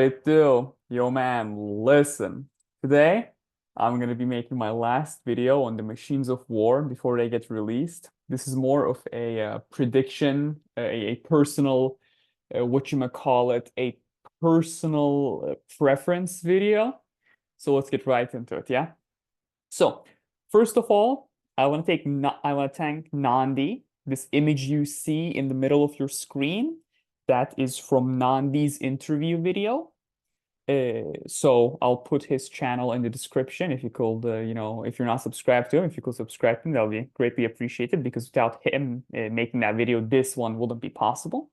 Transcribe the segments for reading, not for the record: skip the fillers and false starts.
it do? Yo, man, listen. Today, I'm going to be making my last video on the Machines of War before they get released. This is more of a prediction, a personal, whatchamacallit, a personal preference video. So let's get right into it, yeah? So, first of all, I want to thank Nandi. This image you see in the middle of your screen, that is from Nandi's interview video. So I'll put his channel in the description. If you could, if you're not subscribed to him, if you could subscribe to him, that'll be greatly appreciated because without him making that video, this one wouldn't be possible.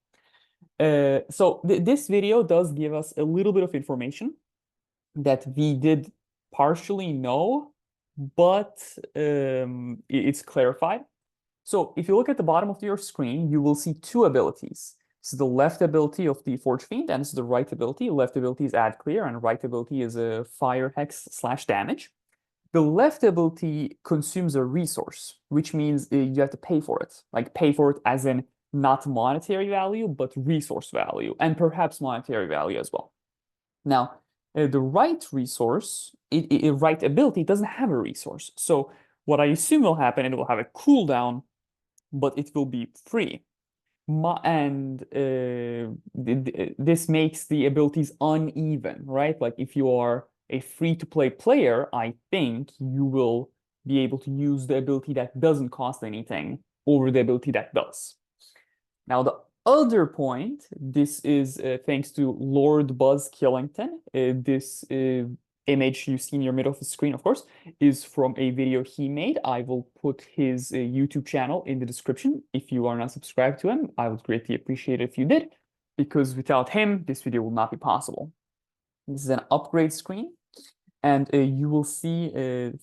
So th this video does give us a little bit of information that we did partially know, but it's clarified. So if you look at the bottom of your screen, you will see two abilities. This is the left ability of the Forgefiend, and this is the right ability. Left ability is add clear, and right ability is a fire hex / damage. The left ability consumes a resource, which means you have to pay for it. Like pay for it as in not monetary value, but resource value, and perhaps monetary value as well. Now, the right resource, right ability doesn't have a resource. So what I assume will happen, it will have a cooldown, but it will be free. And this makes the abilities uneven, right? Like if you are a free-to-play player, I think you will be able to use the ability that doesn't cost anything over the ability that does. Now, the other point, this is thanks to Lord Buzz Killington. This image you see in your middle of the screen, of course, is from a video he made. I will put his YouTube channel in the description. If you are not subscribed to him, I would greatly appreciate it if you did, because without him, this video will not be possible. This is an upgrade screen. And you will see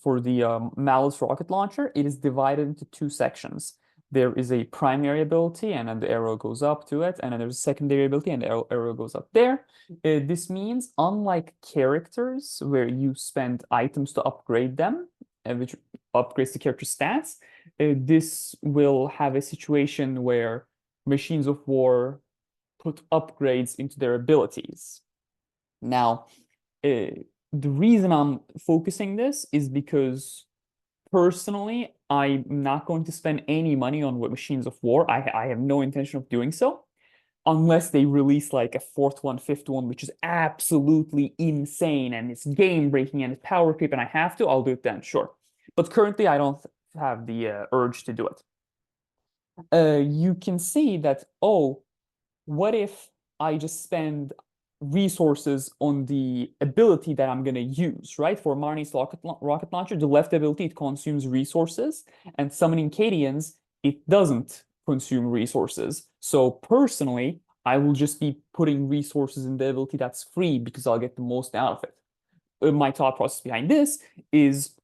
for the Malice rocket launcher, it is divided into two sections. There is a primary ability, and then the arrow goes up to it, and then there's a secondary ability, and the arrow goes up there. This means, unlike characters, where you spend items to upgrade them, which upgrades the character stats, this will have a situation where Machines of War put upgrades into their abilities. Now, the reason I'm focusing this is because personally, I'm not going to spend any money on Machines of War. I have no intention of doing so unless they release like a fourth one, fifth one, which is absolutely insane and it's game breaking and it's power creep and I have to, I'll do it then, sure. But currently, I don't have the urge to do it. You can see that, oh, what if I just spend resources on the ability that I'm going to use, right? For Marnie's rocket launcher, the left ability, it consumes resources, and summoning Cadians, it doesn't consume resources. So personally, I will just be putting resources in the ability that's free because I'll get the most out of it. My thought process behind this is,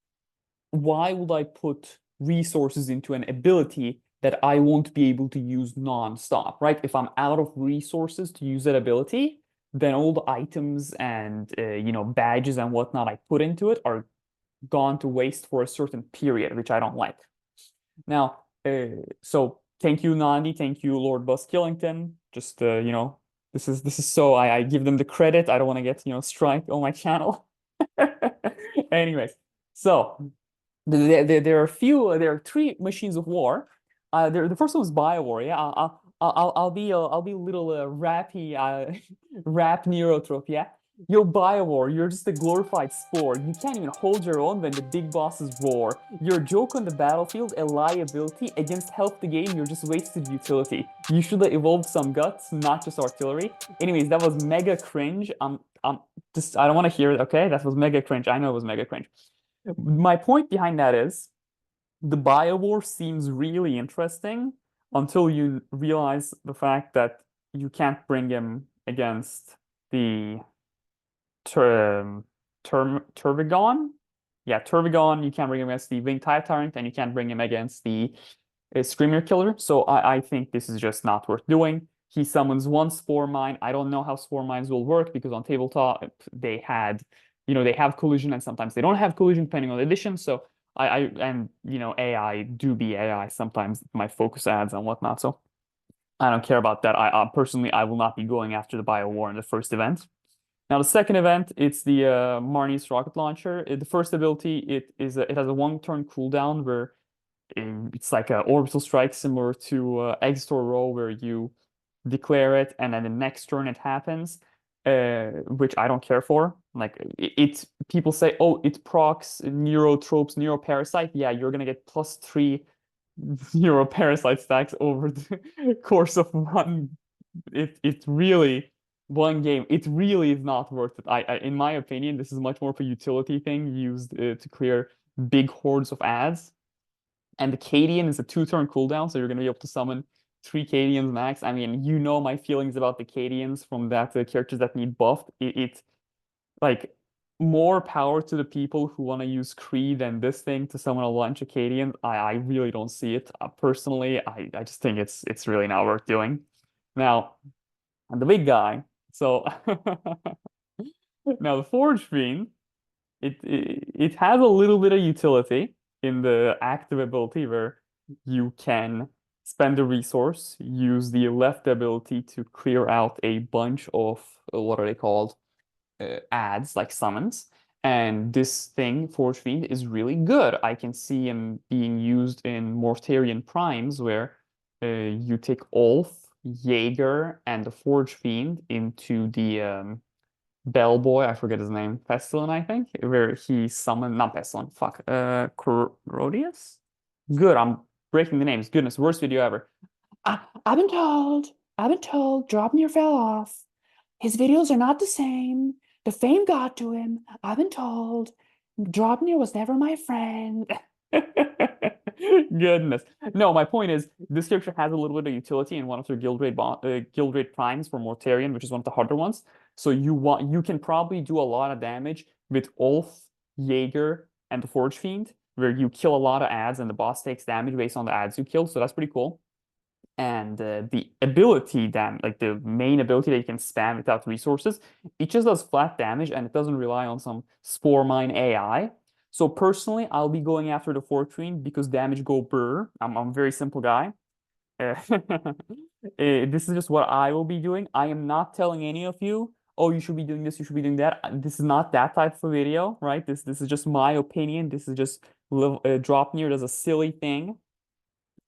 why would I put resources into an ability that I won't be able to use non-stop, right? If I'm out of resources to use that ability, then all the items and badges and whatnot I put into it are gone to waste for a certain period, which I don't like. Now, so thank you, Nandi. Thank you, Lord Buzz Killington. Just this is so I give them the credit. I don't want to get strike on my channel. Anyways, so there are three Machines of War. The first one was Biovore. Yeah, I'll be a little rappy rap neurotrope. Yeah, yo Biovore, you're just a glorified spore. You can't even hold your own when the big bosses roar. You're a joke on the battlefield, a liability against health the game. You're just wasted utility. You should have evolved some guts, not just artillery. Anyways, that was mega cringe. I don't want to hear it. Okay, that was mega cringe. I know it was mega cringe. My point behind that is, the Bioware seems really interesting until you realize the fact that you can't bring him against the Turbigon. Yeah, Turbigon, you can't bring him against the Winged Hive Tyrant, and you can't bring him against the Screamer Killer. So I think this is just not worth doing. He summons one Spore Mine. I don't know how Spore Mines will work because on tabletop they had, they have collision and sometimes they don't have collision depending on the edition. So AI do be AI sometimes, my focus ads and whatnot. So I don't care about that. I personally, I will not be going after the Biowar in the first event. Now the second event, it's the Marnie's rocket launcher. The first ability, it has a 1 turn cooldown where it's like a orbital strike similar to Extor Row where you declare it and then the next turn it happens, which I don't care for. Like people say, oh, it procs Neurotropes, Neuroparasite. Yeah, you're gonna get +3 Neuroparasite stacks over the course of it really one game. It really is not worth it. In my opinion, this is much more of a utility thing used to clear big hordes of ads. And the Cadian is a 2 turn cooldown, so you're gonna be able to summon 3 Cadians max. I mean, you know my feelings about the Cadians from that characters that need buffed. It's like more power to the people who want to use Kree than this thing to summon a bunch of Cadians. I really don't see it. Personally, I just think it's really not worth doing. Now, the big guy. So now the Forgefiend, it has a little bit of utility in the active ability where you can spend a resource, use the left ability to clear out a bunch of what are they called? Ads like summons. And this thing, Forgefiend, is really good. I can see him being used in Mortarion Primes where you take Ulf, Jaeger, and the Forgefiend into the bellboy, I forget his name, Pestilent, I think, where he summoned, not Pestilent, fuck, Corodius? Good, I'm breaking the names. Goodness, worst video ever. I've been told, Draupnir fell off. His videos are not the same. The fame got to him. I've been told. Draupnir was never my friend. Goodness. No, my point is this character has a little bit of utility in one of their guild rate primes for Mortarion, which is one of the harder ones. So you can probably do a lot of damage with Ulf, Jaeger, and the Forgefiend, where you kill a lot of ads and the boss takes damage based on the ads you kill. So that's pretty cool. And the ability like the main ability that you can spam without resources, it just does flat damage and it doesn't rely on some Spore Mine AI. So personally, I'll be going after the Fortune because damage go burr. I'm a very simple guy. This is just what I will be doing. I am not telling any of you, oh, you should be doing this, you should be doing that. This is not that type of video, right? This is just my opinion. This is just Draupnir does a silly thing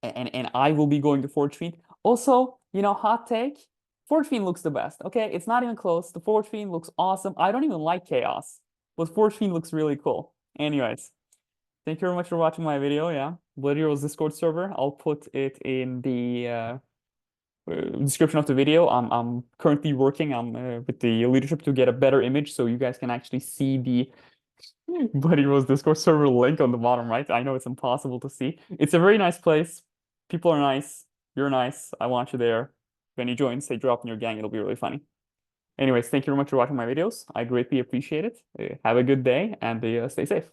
and I will be going to Forgefiend. Also, hot take, Forgefiend looks the best. Okay, it's not even close. The Forgefiend looks awesome. I don't even like Chaos, but Forgefiend looks really cool. Anyways, thank you very much for watching my video. Yeah, Blood Heroes Discord server. I'll put it in the description of the video. I'm currently working with the leadership to get a better image so you guys can actually see the Bloody Rose Discord server link on the bottom right. I know it's impossible to see. It's a very nice place. People are nice. You're nice. I want you there. When you join, say drop in your gang. It'll be really funny. Anyways, thank you very much for watching my videos. I greatly appreciate it. Have a good day and stay safe.